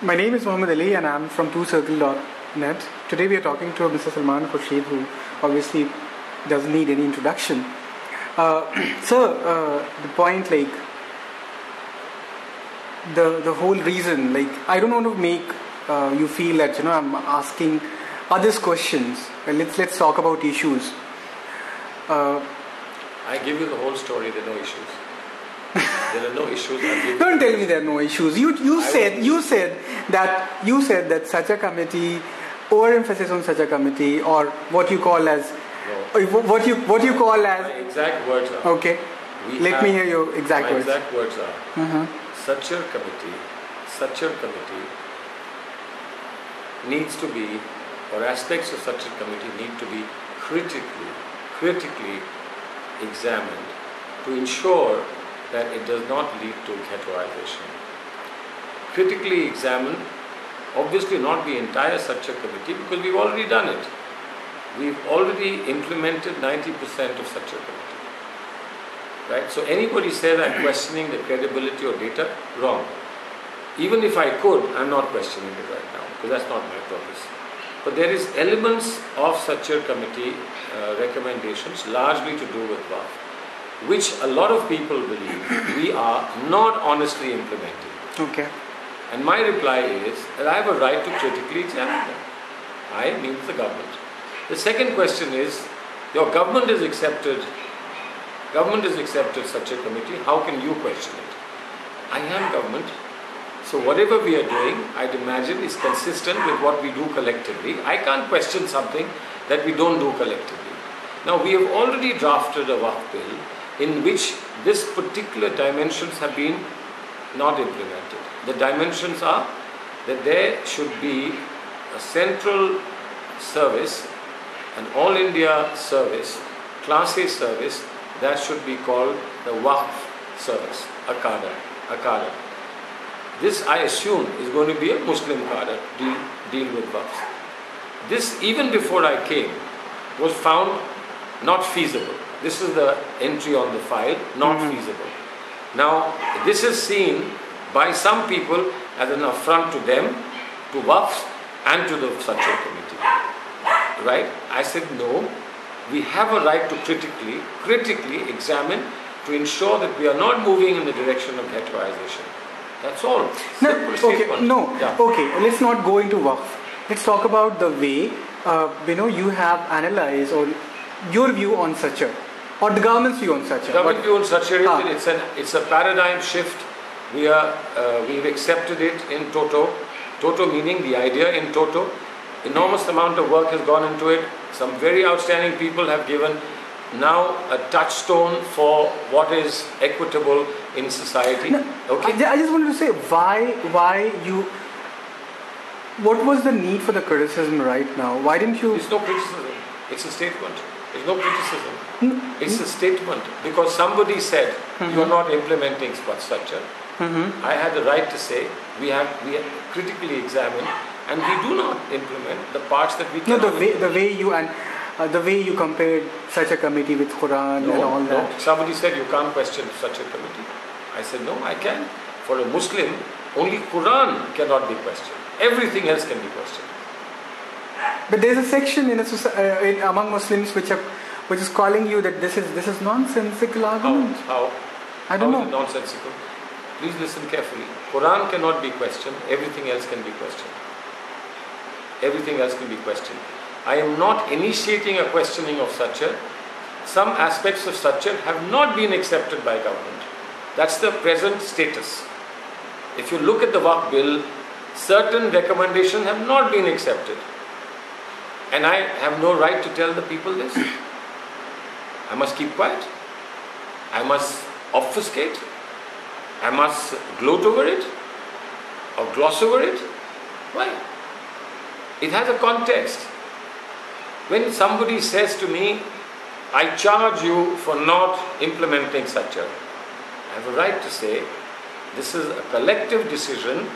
My name is Mohammed Ali and I'm from twocircle.net. Today we are talking to Mr. Salman Khurshid, who obviously doesn't need any introduction. The point, like, the whole reason, like, I don't want to make you feel that, I'm asking others questions. Let's talk about issues. I give you the whole story, there are no issues. There are no issues. Don't tell me there are no issues. You said that such a committee, overemphasis on such a committee, or what you call as what you call as. My exact words are. Okay. Let me hear your exact words. My exact words are. Such a committee needs to be, or aspects of such a committee need to be critically examined to ensure that it does not lead to ghettoization. Critically examine, obviously not the entire such a committee, because we've already done it. We've already implemented 90% of such a committee. Right? So anybody says I'm questioning the credibility or data, wrong. Even if I could, I'm not questioning it right now, because that's not my purpose. But there is elements of such a committee recommendations largely to do with Waqf, which a lot of people believe we are not honestly implementing. Okay. And my reply is that I have a right to critically examine them. I means the government. The second question is, your government has accepted such a committee, how can you question it? I am government, so whatever we are doing, I'd imagine, is consistent with what we do collectively. I can't question something that we don't do collectively. Now, we have already drafted a Waqf bill in which this particular dimensions have been not implemented. The dimensions are that there should be a central service, an all India service, Class A service, that should be called the Waqf service, a cadre. This, I assume, is going to be a Muslim cadre, deal with Waqf. This, even before I came, was found not feasible. This is the entry on the file, not feasible. Now, this is seen by some people as an affront to them, to Waqf, and to the Satya committee. Right? I said, no, we have a right to critically examine to ensure that we are not moving in the direction of ghettoization. That's all. Okay, let's not go into Waqf. Let's talk about the way, you have analyzed, or your view on Satya. Or the government's view on Satya. Government view on Satya, it's a paradigm shift. We've accepted it in toto. Toto meaning the idea in toto. Enormous amount of work has gone into it. Some very outstanding people have given now a touchstone for what is equitable in society. No, okay. I just wanted to say what was the need for the criticism right now? Why didn't you? It's no criticism. It's a statement. There's no criticism. It's a statement because somebody said you are not implementing Satya. I had the right to say we have critically examined and we do not implement the parts that we can. No, the way you compared such a committee with Quran and all that. No. Somebody said you can't question such a committee. I said no, I can. For a Muslim, only Quran cannot be questioned. Everything else can be questioned. But there's a section among Muslims which is calling you that this is nonsensical argument. How? I don't know. Is it nonsensical? Please listen carefully. Quran cannot be questioned. Everything else can be questioned. Everything else can be questioned. I am not initiating a questioning of Satya. Some aspects of Satya have not been accepted by government. That's the present status. If you look at the Waqf bill, certain recommendations have not been accepted. And I have no right to tell the people this. I must keep quiet. I must obfuscate. I must gloat over it or gloss over it. Why? It has a context. When somebody says to me, I charge you for not implementing Satya, I have a right to say, this is a collective decision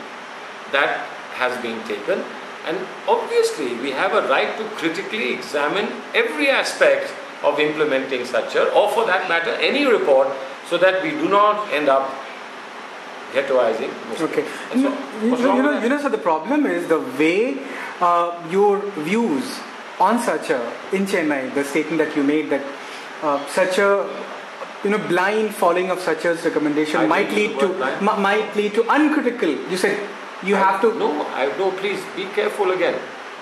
that has been taken, and obviously we have a right to critically examine every aspect of implementing Satya, or for that matter any report, so that we do not end up ghettoizing Muslims. Okay. That's all. What's wrong with that? So the problem is the way your views on Sacha in Chennai, the statement that you made that such a blind following of Sacha's recommendation might lead to uncritical. You said you have to. No, please be careful again.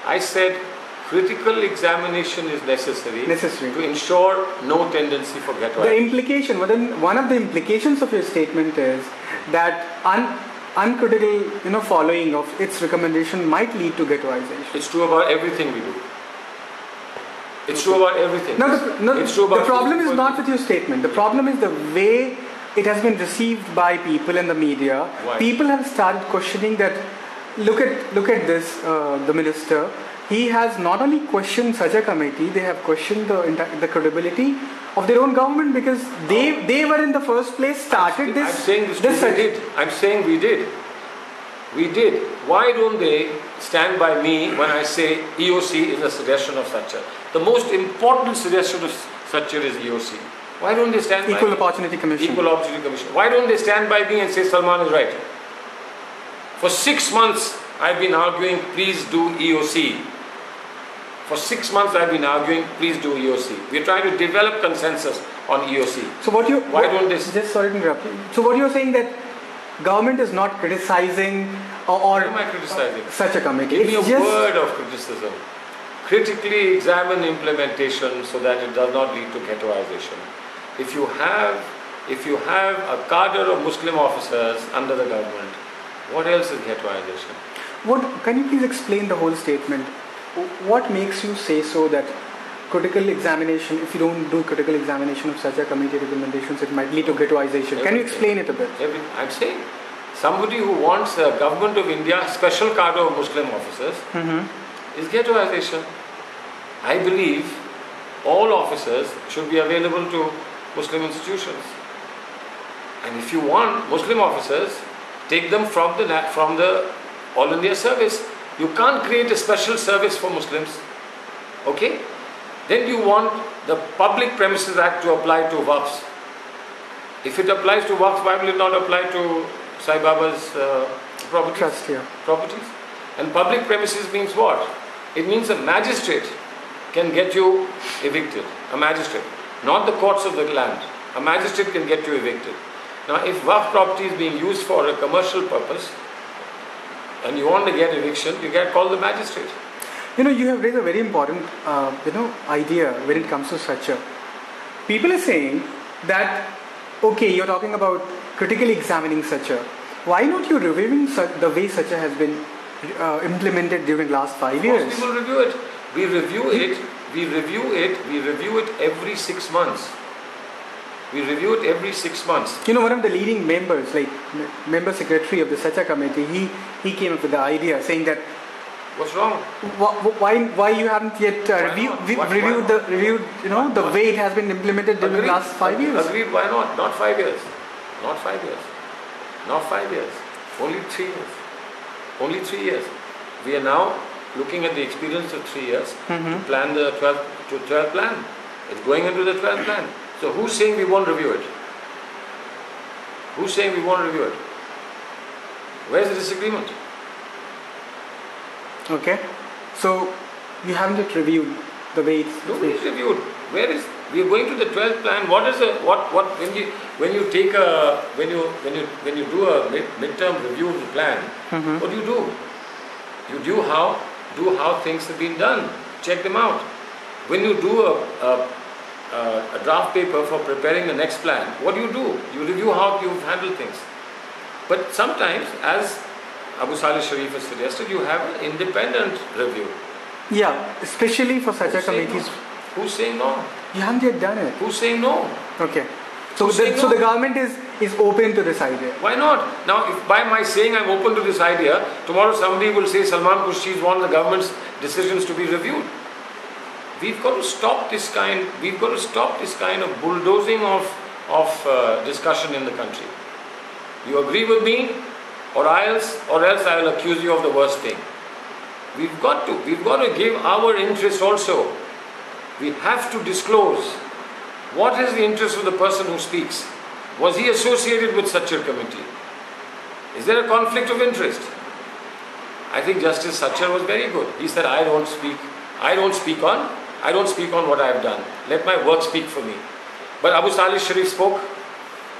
I said critical examination is necessary to ensure no tendency for ghettoization. The implication, one of the implications of your statement is that uncritical following of its recommendation might lead to ghettoization. It's true about everything we do. It's true about everything. The problem is not with your statement. The problem is the way it has been received by people in the media. Why? People have started questioning that. Look at this. The minister. He has not only questioned such a committee, they have questioned the credibility of their own government because they were in the first place started this. I'm saying we did. I'm saying we did. We did. Why don't they stand by me when I say EOC is a suggestion of Sacha? The most important suggestion of Sacha is EOC. Why don't they stand by Equal Opportunity Commission? Equal Opportunity Commission. Why don't they stand by me and say Salman is right? For 6 months I've been arguing, please do EOC. For 6 months I've been arguing, please do EOC. We're trying to develop consensus on EOC. So why don't they? Just sorry to interrupt you. So what you're saying that government is not criticizing or What am I criticizing? Such a committee? Give me a word of criticism. Critically examine implementation so that it does not lead to ghettoization. If you have a cadre of Muslim officers under the government, what else is ghettoization? Can you please explain the whole statement? What makes you say so that critical examination, if you don't do critical examination of such a committee recommendations, it might lead to ghettoization? Can you explain it a bit? I'm saying somebody who wants the government of India special cadre of Muslim officers is ghettoization. I believe all officers should be available to Muslim institutions. And if you want Muslim officers, take them from the All India service. You can't create a special service for Muslims. Okay? Then you want the Public Premises Act to apply to Waqfs. If it applies to Waqfs, why will it not apply to Sai Baba's properties? Trust, yeah. Properties? And public premises means what? It means a magistrate can get you evicted. A magistrate. Not the courts of the land. A magistrate can get you evicted. Now, if Waqf property is being used for a commercial purpose, and you want to get eviction, you get called the magistrate. You have raised a very important, idea when it comes to Sacha. People are saying that, okay, you're talking about critically examining Sacha. Why not you reviewing the way Sacha has been implemented during last 5 years? We will review it. We review it every 6 months. We review it every 6 months. One of the leading members, like member secretary of the Sacha committee, he came up with the idea saying that. What's wrong? Why you haven't yet reviewed the way it has been implemented during the last 5 years? Agreed. Why not? Not 5 years. Not 5 years. Not 5 years. Only 3 years. Only 3 years. We are now looking at the experience of 3 years to plan the 12th plan. It's going into the 12th plan. So who's saying we won't review it? Who's saying we won't review it? Where's the disagreement? Okay. So you haven't yet reviewed the way it's reviewed. Where is we are going to the 12th plan? What is when you do a midterm review of the plan? What do? You do how things have been done. Check them out. When you do a draft paper for preparing the next plan, what do? You review how you've handled things. But sometimes, as Abu Saleh Sharif has suggested, you have an independent review. Yeah, especially for such a committees. No? Who's saying no? You haven't yet done it. Who's saying no? Okay. So the government is open to this idea. Why not? Now, if by my saying I'm open to this idea, tomorrow somebody will say Salman Khurshid wants the government's decisions to be reviewed. We've got to stop this kind. We've got to stop this kind of bulldozing of discussion in the country. You agree with me, or else I will accuse you of the worst thing. We've got to give our interest also. We have to disclose what is the interest of the person who speaks. Was he associated with such a committee? Is there a conflict of interest? I think Justice Sachar was very good. He said, I don't speak on what I have done. Let my work speak for me. But Abu Salih Sharif spoke,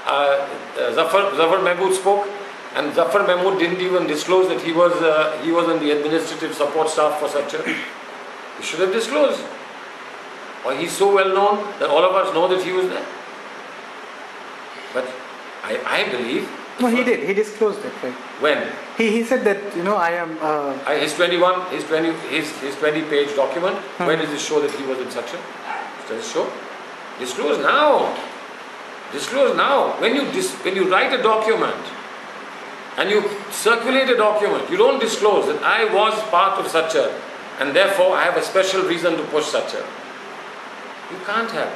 Zafar Mahmood spoke, and Zafar Mahmood didn't even disclose that he was on the administrative support staff for Sachar. He should have disclosed. Or he's so well known that all of us know that he was there. But I believe. No, he did. He disclosed it, right? When? He said that, I am. His 20-page document. Where does it show that he was in Sachar? Does it show? Disclose now. Disclose now. When you write a document and you circulate a document, you don't disclose that I was part of Sachar and therefore I have a special reason to push Sachar. You can't have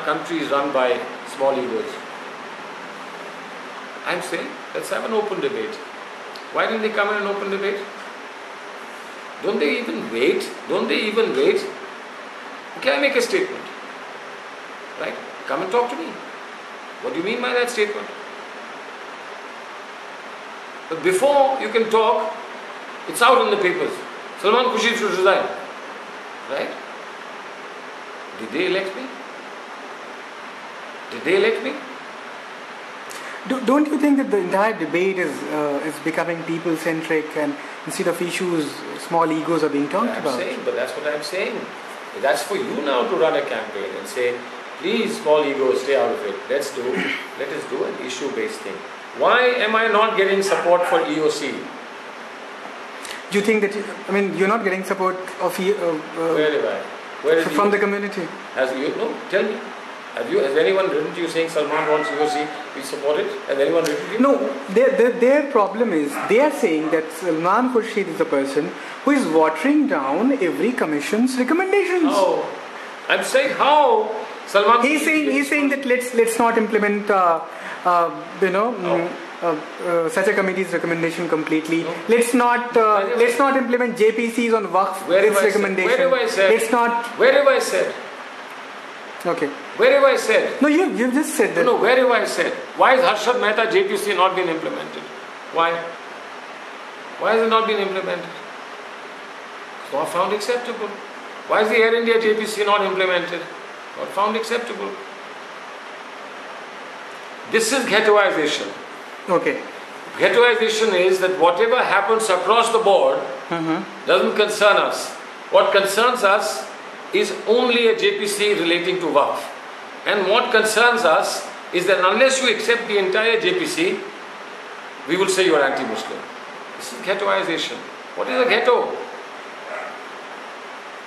countries run by small egos. I'm saying, let's have an open debate. Why didn't they come in an open debate? Don't they even wait? Okay, I make a statement. Right? Come and talk to me. What do you mean by that statement? But before you can talk, it's out in the papers. Salman Khurshid should resign. Right? Did they elect me? Don't you think that the entire debate is becoming people-centric, and instead of issues, small egos are being talked about? But that's what I'm saying. That's for you now to run a campaign and say, please, small egos, stay out of it. Let us do an issue-based thing. Why am I not getting support for EOC? Do you think that you're not getting support of from the community? Tell me. Has anyone written to you saying Salman wants EOC, we support it? Has anyone written to you? No, their problem is, they are saying that Salman Khurshid is the person who is watering down every commission's recommendations. How? I'm saying how? Salman He's saying that let's not implement such a committee's recommendation completely. No. Let's not implement JPCs on Waqf. Where have I said? Where have I said? Okay. Where have I said? No, you just said that. No, where have I said? Why has Harshad Mehta JPC not been implemented? Why? Why has it not been implemented? It's not found acceptable. Why is the Air India JPC not implemented? Not found acceptable. This is ghettoization. Okay. Ghettoization is that whatever happens across the board doesn't concern us. What concerns us is only a JPC relating to Waqf. And what concerns us is that unless you accept the entire JPC, we will say you are anti-Muslim. This is ghettoization. What is a ghetto?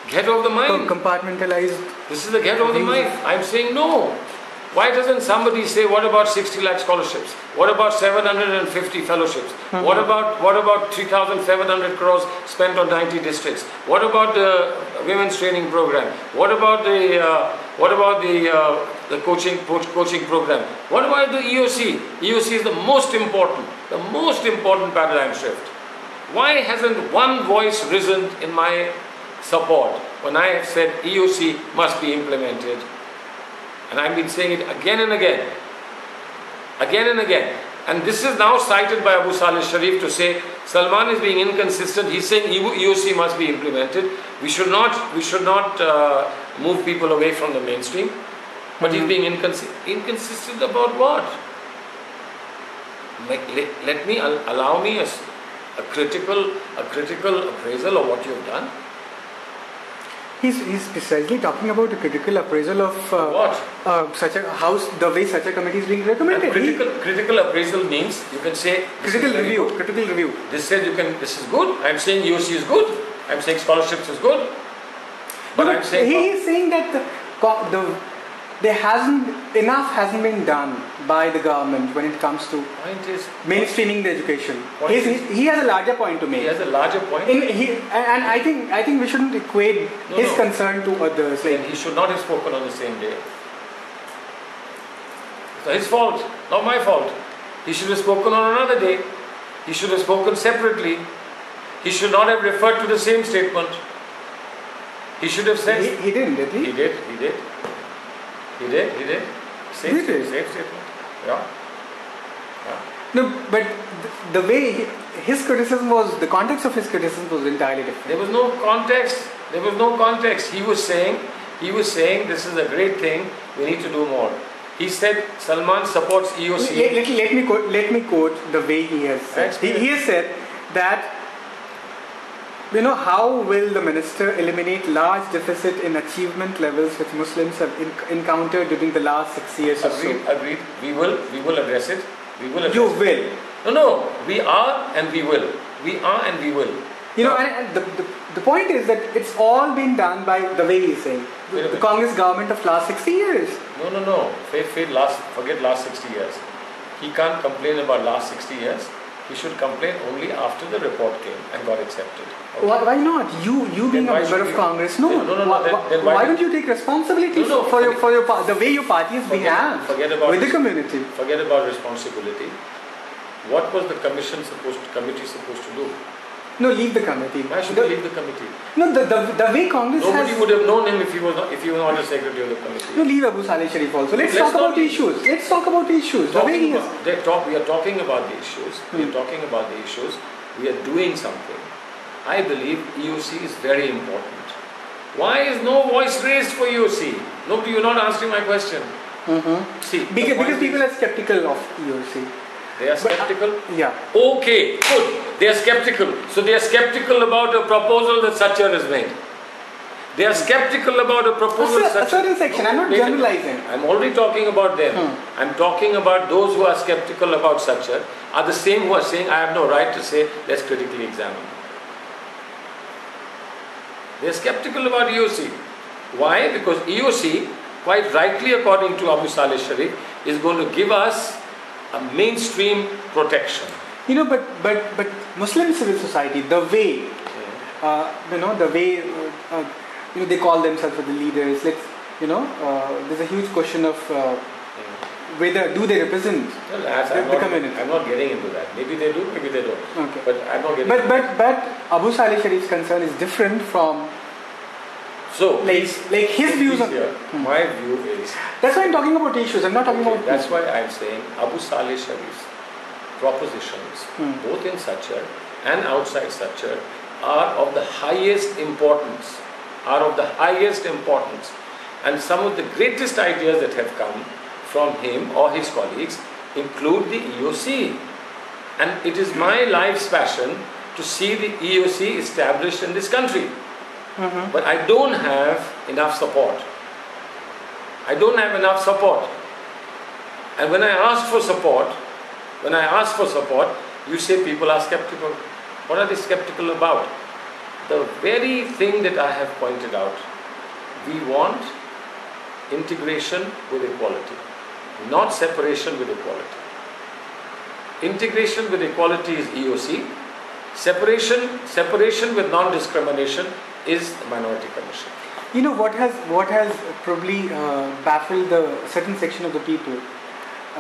Ghetto of the mind. Compartmentalized. This is the ghetto of the mind. I'm saying no. Why doesn't somebody say, what about 60 lakh scholarships? What about 750 fellowships? What about 3,700 crores spent on 90 districts? What about the women's training program? What about the coaching program? What about the EOC? EOC is the most important paradigm shift. Why hasn't one voice risen in my support when I have said EOC must be implemented? And I've been saying it again and again. And this is now cited by Abu Salih Sharif to say Salman is being inconsistent. He's saying EOC must be implemented. We should not move people away from the mainstream. But he's being inconsistent about what? Allow me a critical appraisal of what you've done. He's precisely talking about a critical appraisal of such a house, the way such a committee is being recommended. Critical appraisal means you can say critical review. This is good. I'm saying EOC is good. I'm saying scholarships is good. But I'm saying he is saying that enough hasn't been done by the government when it comes to mainstreaming the education. He has a larger point to make. He has a larger point. And I think we shouldn't equate his concern to others. He should not have spoken on the same day. It's his fault, not my fault. He should have spoken on another day. He should have spoken separately. He should not have referred to the same statement. He should have said... He didn't, did he? He did. Same statement. Yeah. No, but the way his criticism was, the context of his criticism was entirely different. There was no context. There was no context. He was saying this is a great thing. We need to do more. He said Salman supports EOC. Let me quote the way he has said. He has said that, how will the minister eliminate large deficit in achievement levels which Muslims have encountered during the last 6 years or so? Agreed. We will address it. We will address You it. will. No. We are and we will. We are and we will. And the point is that it's all been done by the way he's saying. The Congress government of last 60 years. No. Forget last 60 years. He can't complain about last 60 years. He should complain only after the report came and got accepted. Okay. Why not? You being a member of Congress? No. Why don't you take responsibility for the way your party has behaved with the community? Forget about responsibility. What was the committee supposed to do? No, leave the committee. Why should we leave the committee? No, the way Congress Nobody would have known him if he was not the secretary of the committee. No, leave Abu Saleh Sharif also. Let's talk about the issues. Let's talk about the issues. The way he is. We are talking about the issues. We are talking about the issues. We are doing something. I believe EOC is very important. Why is no voice raised for EOC? Nobody, you're not answering my question. See, because people are skeptical of EOC. They are skeptical? Yeah. Okay, good. They are skeptical. So they are skeptical about a proposal that Satchar has made. They are skeptical about a proposal a certain section. I'm not generalizing. I'm already talking about them. I'm talking about those who are skeptical about Satchar are the same who are saying, I have no right to say, let's critically examine. They are skeptical about EOC. Why? Because EOC, quite rightly according to Abu Saleh Sharif, is going to give us a mainstream protection. But Muslim civil society, the way, the way, they call themselves the leaders. There's a huge question of whether do they represent the community. I'm not getting into that. Maybe they do, maybe they don't. Okay. But I'm not getting. But Abu Saleh Sharif's concern is different from. So, his views on my view is. That's why I'm talking about issues. I'm not talking about. That's why I'm saying Abu Saleh Sharif's propositions, both in Satchar and outside Satchar, are of the highest importance. And some of the greatest ideas that have come from him or his colleagues include the EOC. And it is my life's passion to see the EOC established in this country. But I don't have enough support. And when I ask for support, you say people are skeptical. What are they skeptical about? The very thing that I have pointed out. We want integration with equality, not separation with equality. Integration with equality is EOC. Separation with non-discrimination is the Minority Commission. What has probably baffled the certain section of the people.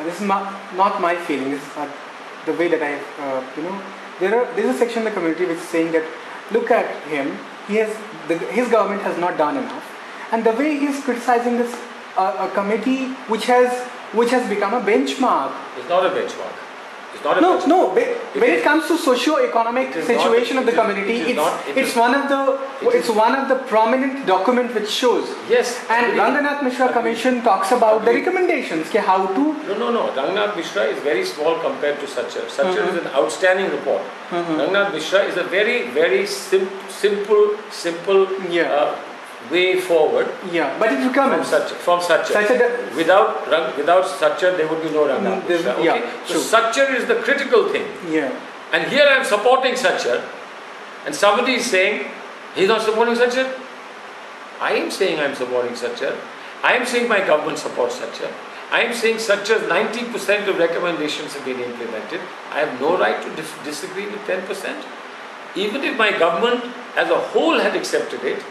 This is not my feeling. This is the way that there's a section in the community which is saying that look at him. His government has not done enough, and the way he's criticizing this a committee which has become a benchmark. It's not a benchmark. No. When it comes to socio-economic situation of the community, it's one of the prominent document which shows. Yes. And Ranganath Mishra Commission talks about the recommendations. How to. No. Ranganath Mishra is very small compared to Satchar. Satchar is an outstanding report. Ranganath Mishra is a very, very simple way forward. Yeah, but it will come from Satchar. Without Satchar, there would be no Ranganath Mishra. Okay? Yeah, so Satchar is the critical thing. Yeah. And here I am supporting Satchar, and somebody is saying he's not supporting Satchar. I am saying I am supporting Satchar. I am saying my government supports Satchar. I am saying Satchar's 90% of recommendations have been implemented. I have no right to disagree with 10%. Even if my government as a whole had accepted it,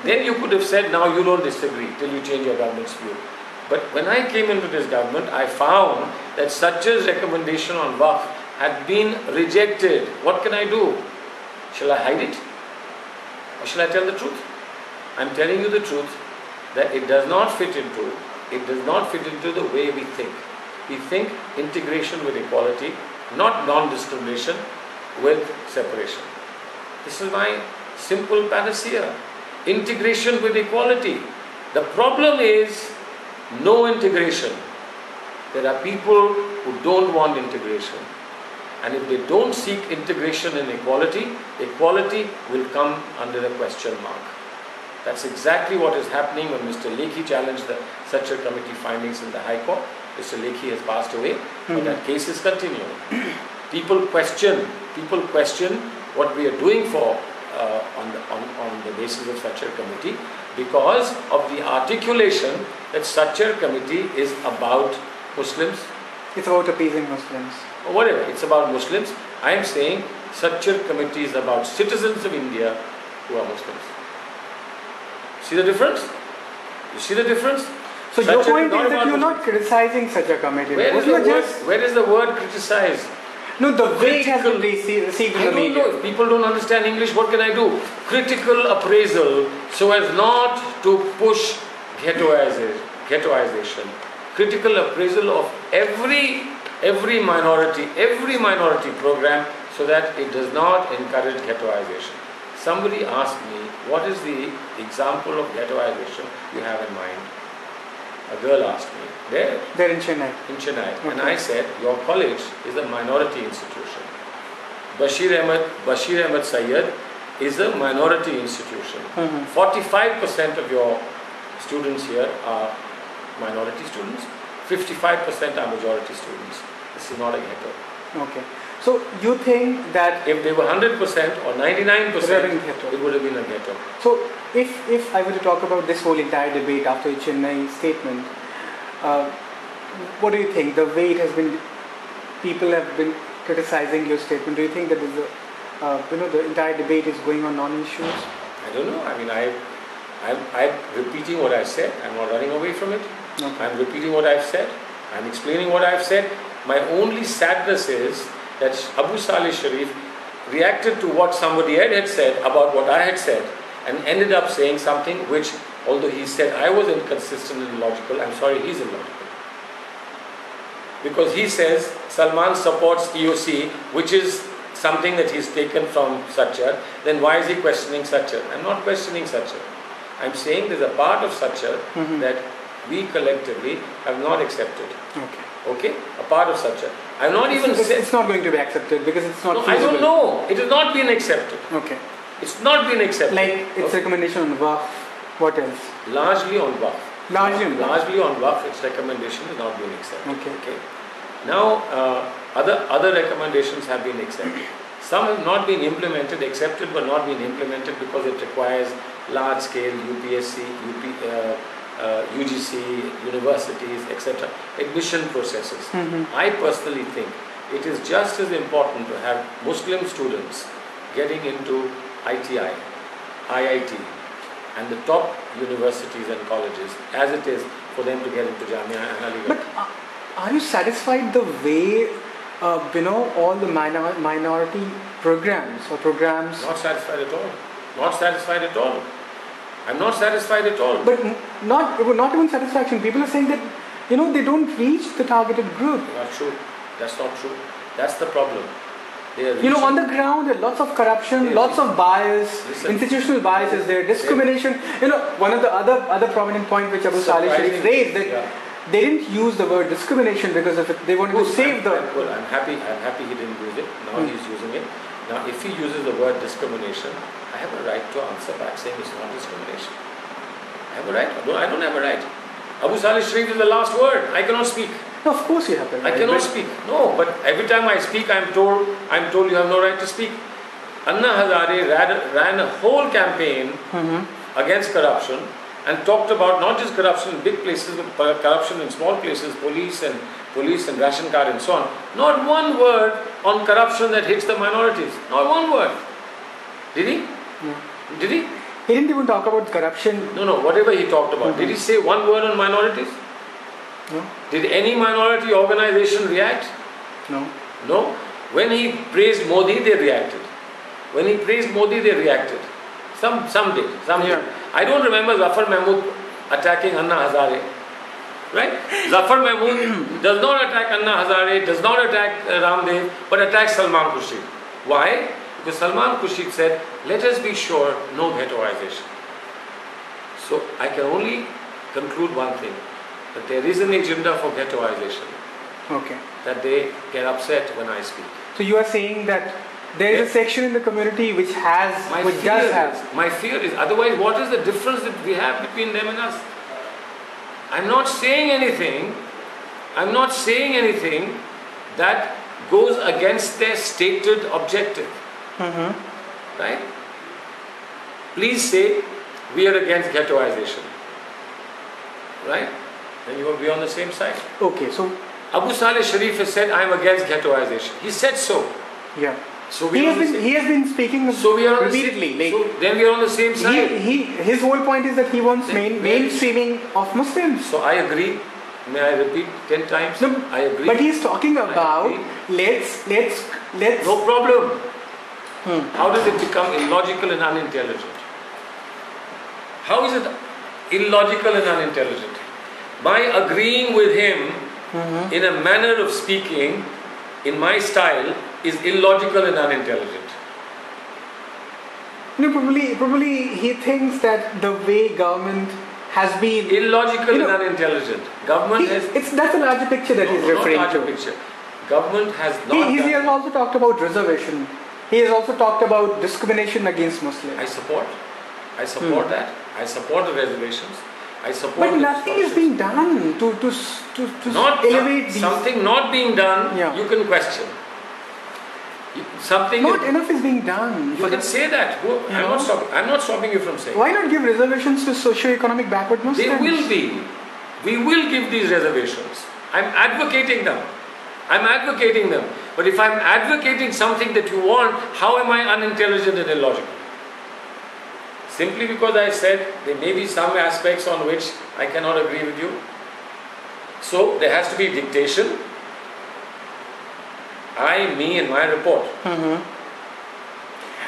then you could have said, now you don't disagree till you change your government's view. But when I came into this government, I found that Satchar's recommendation on Waqf had been rejected. What can I do? Shall I hide it? Or shall I tell the truth? I'm telling you the truth that it does not fit into the way we think. We think integration with equality not non-discrimination with separation. This is my simple panacea. Integration with equality. The problem is no integration. There are people who don't want integration. And if they don't seek integration and equality, equality will come under a question mark. That's exactly what is happening when Mr. Lekhi challenged the Sachar Committee findings in the High Court. Mr. Lekhi has passed away, but that case is continuing. People question what we are doing for on the basis of Sachar Committee, because of the articulation that Sachar Committee is about Muslims. It's about appeasing Muslims. Or whatever, it's about Muslims. I am saying Sachar Committee is about citizens of India who are Muslims. See the difference? You see the difference? So your point is that you're not criticizing Sachar Committee. Where is the word criticize? No, the way it has been received in the media. I don't know. If people don't understand English, what can I do? Critical appraisal so as not to push ghettoization. Critical appraisal of every minority program so that it does not encourage ghettoization. Somebody asked me, what is the example of ghettoization you have in mind? A girl asked me. They're in Chennai. In Chennai. Okay. And I said, your college is a minority institution. Bashir Ahmed Sayyid is a minority institution. 45% of your students here are minority students. 55% are majority students. This is not a ghetto. Okay. So you think that if they were 100% or 99%, it would have been a ghetto. So if I were to talk about this whole entire debate after the Chennai statement, what do you think? The way it has been, people have been criticizing your statement. Do you think that the entire debate is going on non-issues? I don't know. I mean, I'm repeating what I said. I'm not running away from it. Okay. I'm repeating what I've said. I'm explaining what I've said. My only sadness is that Abu Saleh Sharif reacted to what somebody had said about what I had said and ended up saying something which, although he said I was inconsistent and illogical, I'm sorry, he's illogical. Because he says Salman supports EOC, which is something that he's taken from Sachar, then why is he questioning Sachar? I'm not questioning Sachar. I'm saying there's a part of Sachar that we collectively have not accepted. Okay? A part of Sachar. I'm not even saying... It's not going to be accepted because it's not feasible. I don't know. It has not been accepted. Okay. It's not been accepted. Like its recommendation on Waqf. What else? Largely on Waqf. Largely on Waqf, its recommendation has not been accepted. Okay. Now, other recommendations have been accepted. Some have not been implemented, accepted but not been implemented because it requires large-scale UPSC, UGC, universities, etc. admission processes. I personally think it is just as important to have Muslim students getting into ITI, IIT and the top universities and colleges as it is for them to get into Jamia and Aligarh. But are you satisfied the way all the minority programs or programs? Not satisfied at all. Not satisfied at all. I'm not satisfied at all. But not even satisfaction. People are saying that they don't reach the targeted group. Not true. That's not true. That's the problem. On the ground, there are lots of corruption, lots of bias, institutional bias is there, discrimination. One of the other prominent point which Abu Saleh Sharif raised that they didn't use the word discrimination because of it. They wanted to save the. Well, I'm happy he didn't use it. Now he's using it. Now, if he uses the word discrimination, I have a right to answer back saying it's not discrimination. I have a right. I don't have a right. Abu Saleh Sharif is the last word. I cannot speak. No, of course you have the right. I cannot speak. No, but every time I speak, I'm told you have no right to speak. Anna Hazare ran a whole campaign against corruption and talked about not just corruption in big places, but corruption in small places, police and ration card and so on. Not one word on corruption that hits the minorities. Not one word. Did he? No. Did he? He didn't even talk about corruption. No, whatever he talked about. Did he say one word on minorities? No. Did any minority organization react? No. No. When he praised Modi, they reacted. When he praised Modi, they reacted. Some did. Some did. I don't remember Zafar Mahmood attacking Anna Hazare. Right? Zafar Mahmood does not attack Anna Hazare, does not attack Ramdev, but attacks Salman Khurshid. Why? Because Salman Khurshid said, let us be sure, no ghettoization. So I can only conclude one thing, that there is an agenda for ghettoization. Okay. That they get upset when I speak. So you are saying that there is a section in the community which My fear is, otherwise what is the difference that we have between them and us? I'm not saying anything that goes against their stated objective. Right? Please say, we are against ghettoization. Right? Then you will be on the same side. Okay, so Abu Saleh Sharif has said, I am against ghettoization. He said so. Yeah. So he has been speaking repeatedly. So then we are on the same side. His whole point is that he wants mainstreaming of Muslims. So I agree. May I repeat 10 times? No, I agree. But he's talking about let's. No problem. How does it become illogical and unintelligent? How is it illogical and unintelligent? By agreeing with him in a manner of speaking, in my style, is illogical and unintelligent. No, probably he thinks that the way government has been illogical and unintelligent. Government that's a larger picture that he's referring not to. larger picture. Government has not. He has also talked about reservation. He has also talked about discrimination against Muslims. I support that. I support the reservations. I support. But nothing is being done to elevate these. Something not being done. Yeah. You can question. Not enough is being done. You can say that. I'm not stopping you from saying. Why not give reservations to socio-economic backward Muslims? They will be. We will give these reservations. I'm advocating them. But if I'm advocating something that you want, how am I unintelligent and illogical? Simply because I said there may be some aspects on which I cannot agree with you. So there has to be dictation. Me and my report.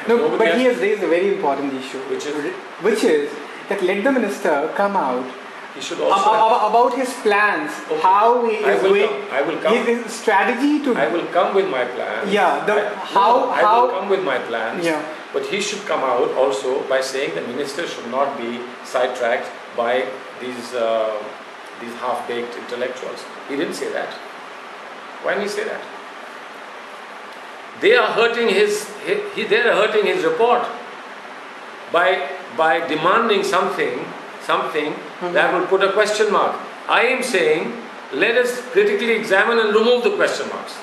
No, but he has raised a very important issue, which is that let the minister come out. He should also about his plans, how he is going. I will come. His strategy to. I will come with my plans. Yeah, I will come with my plans. Yeah. But he should come out also by saying the minister should not be sidetracked by these half-baked intellectuals. He didn't say that. Why didn't he say that? They are hurting his report by demanding something that will put a question mark. I am saying, let us critically examine and remove the question marks.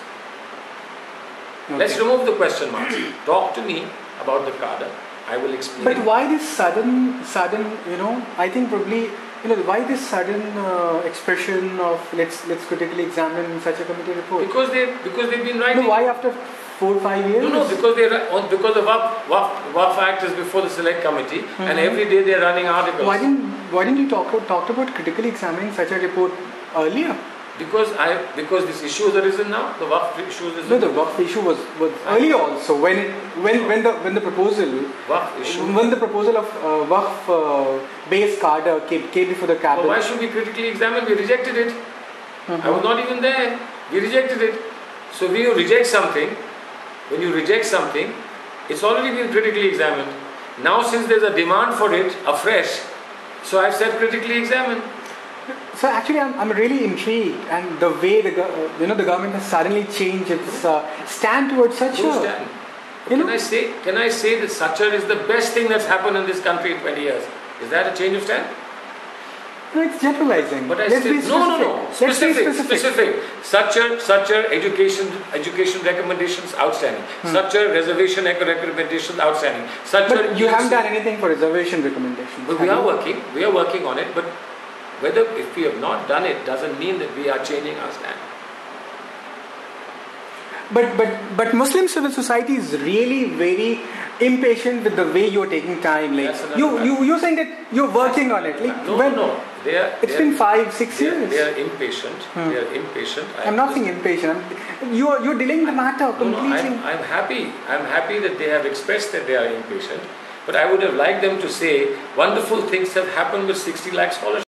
Okay. Let's remove the question marks. Talk to me about the cadre. I will explain. But why this sudden? I think probably why this sudden expression of let's critically examine such a committee report? Because they've been writing. No, why after 4 or 5 years? No, because the Waqf Act is before the Select Committee, and every day they're running articles. Why didn't you talked about critically examining such a report earlier? Because this issue has arisen now. The Waqf issue is. No, the Waqf issue was earlier also when the proposal Waqf issue. When the proposal of Waqf based cadre came before the cabinet. Why should we critically examine? We rejected it. I was not even there. We rejected it. So when you reject something, it's already been critically examined. Now since there's a demand for it afresh, so I've said critically examine. So actually, I'm really intrigued, and the way the government has suddenly changed its stand towards Sachar. Can I say that Sachar is the best thing that's happened in this country in 20 years? Is that a change of stand? No, it's generalizing. But let's be specific. Sachar education recommendations outstanding. Sachar reservation recommendations outstanding. But you haven't done anything for reservation recommendations. But we are working on it. But if we have not done it, doesn't mean that we are changing our stand. But Muslim civil society is really very impatient with the way you're taking time. Like you're saying that you're working on it. Like no. It's been 5-6 years. They are impatient. They are impatient. I'm not saying impatient. You're delaying the matter completely. I'm happy. I'm happy that they have expressed that they are impatient. But I would have liked them to say wonderful things have happened with 60 lakh scholarships.